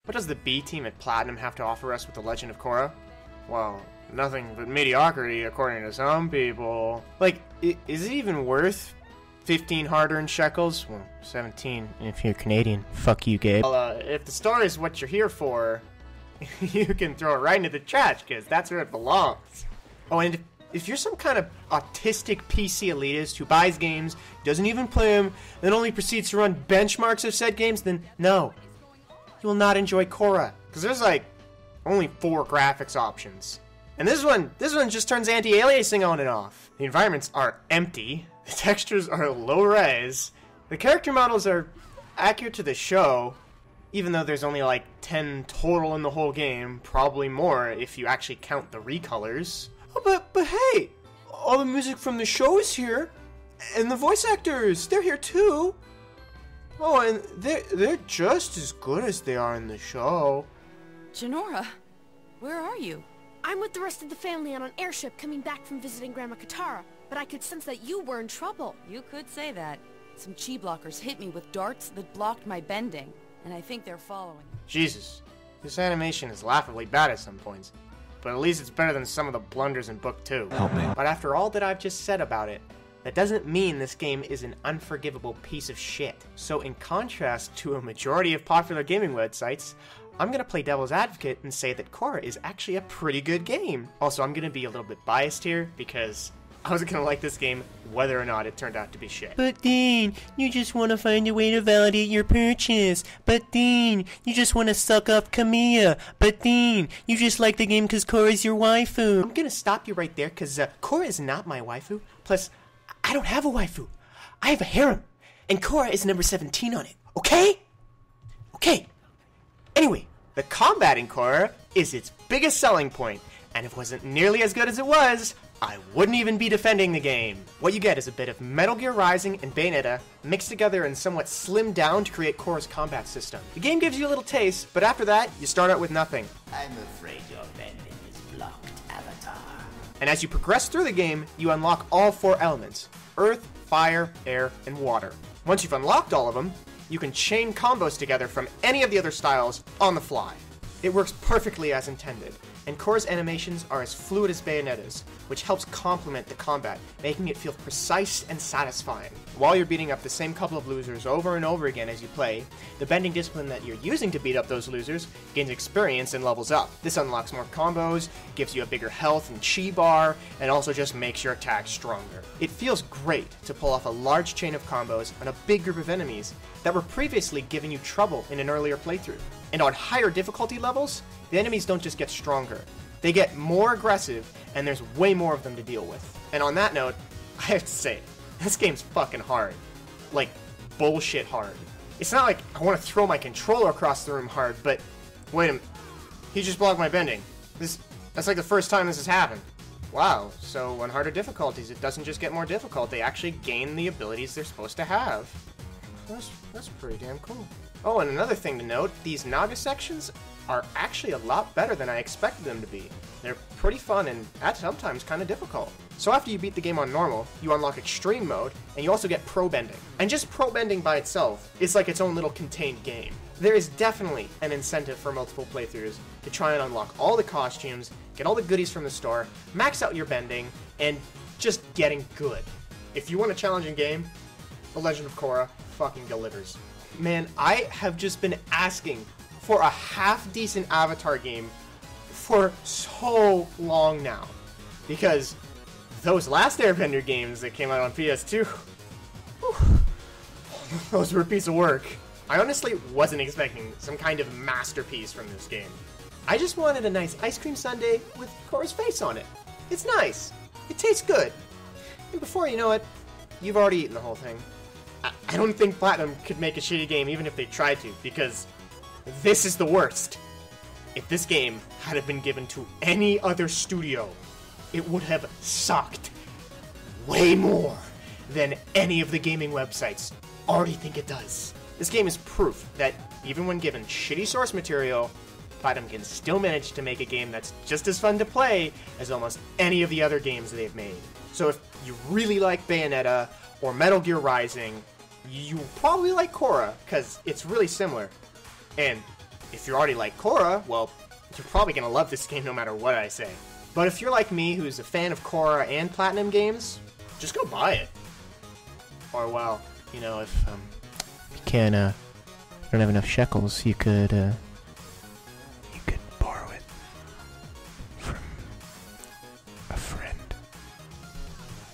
What does the B team at Platinum have to offer us with The Legend of Korra? Well, nothing but mediocrity according to some people. Like, is it even worth 15 hard-earned shekels? Well, 17 if you're Canadian. Fuck you, Gabe. Well, if the story is what you're here for, you can throw it right into the trash, because that's where it belongs. Oh, and if you're some kind of autistic PC elitist who buys games, doesn't even play them, then only proceeds to run benchmarks of said games, then no. You will not enjoy Korra. Because there's like only 4 graphics options. And this one just turns anti-aliasing on and off. The environments are empty. The textures are low res. The character models are accurate to the show, even though there's only like 10 total in the whole game. Probably more if you actually count the recolors. Oh, but hey, all the music from the show is here. And the voice actors, they're here too. Oh, and they're just as good as they are in the show. Jinora, where are you? I'm with the rest of the family on an airship coming back from visiting Grandma Katara, but I could sense that you were in trouble. You could say that. Some chi blockers hit me with darts that blocked my bending, and I think they're following. Jesus, this animation is laughably bad at some points, but at least it's better than some of the blunders in Book 2. Help me. But after all that I've just said about it, that doesn't mean this game is an unforgivable piece of shit. So in contrast to a majority of popular gaming websites, I'm gonna play devil's advocate and say that Korra is actually a pretty good game. Also, I'm gonna be a little bit biased here because I was gonna like this game whether or not it turned out to be shit. But Dean, you just want to find a way to validate your purchase. But Dean, you just want to suck up Kamiya. But Dean, you just like the game because Korra's your waifu. I'm gonna stop you right there because Korra is not my waifu. Plus, I don't have a waifu. I have a harem. And Korra is number 17 on it. Okay? Okay. Anyway, the combat in Korra is its biggest selling point, and if it wasn't nearly as good as it was, I wouldn't even be defending the game. What you get is a bit of Metal Gear Rising and Bayonetta mixed together and somewhat slimmed down to create Korra's combat system. The game gives you a little taste, but after that, you start out with nothing. I'm afraid your bending is blocked, Avatar. And as you progress through the game, you unlock all 4 elements: earth, fire, air, and water. Once you've unlocked all of them, you can chain combos together from any of the other styles on the fly. It works perfectly as intended, and Korra's animations are as fluid as Bayonetta's, which helps complement the combat, making it feel precise and satisfying. While you're beating up the same couple of losers over and over again as you play, the bending discipline that you're using to beat up those losers gains experience and levels up. This unlocks more combos, gives you a bigger health and chi bar, and also just makes your attacks stronger. It feels great to pull off a large chain of combos on a big group of enemies that were previously giving you trouble in an earlier playthrough. And on higher difficulty levels, the enemies don't just get stronger, they get more aggressive, and there's way more of them to deal with. And on that note, I have to say, this game's fucking hard. Like, bullshit hard. It's not like I want to throw my controller across the room hard, but wait a minute, he just blocked my bending. That's like the first time this has happened. Wow, so on harder difficulties, it doesn't just get more difficult, they actually gain the abilities they're supposed to have. That's pretty damn cool. Oh, and another thing to note, these Naga sections are actually a lot better than I expected them to be. They're pretty fun and at sometimes kind of difficult. So after you beat the game on normal, you unlock extreme mode, and you also get pro bending. And just pro bending by itself is like its own little contained game. There is definitely an incentive for multiple playthroughs to try and unlock all the costumes, get all the goodies from the store, max out your bending, and just getting good. If you want a challenging game, The Legend of Korra fucking delivers. Man, I have just been asking for a half-decent Avatar game for so long now. Because those last Airbender games that came out on PS2, whew, those were a piece of work. I honestly wasn't expecting some kind of masterpiece from this game. I just wanted a nice ice cream sundae with Korra's face on it. It's nice. It tastes good. And before you know it, you've already eaten the whole thing. I don't think Platinum could make a shitty game even if they tried to, because this is the worst. If this game had been given to any other studio, it would have sucked way more than any of the gaming websites already think it does. This game is proof that even when given shitty source material, Platinum can still manage to make a game that's just as fun to play as almost any of the other games they've made. So if you really like Bayonetta or Metal Gear Rising, you probably like Korra, because it's really similar. And If you're already like Korra, well, you're probably gonna love this game no matter what I say. But if you're like me, who's a fan of Korra and Platinum games, just go buy it. Or, well, you know, if you don't have enough shekels, you could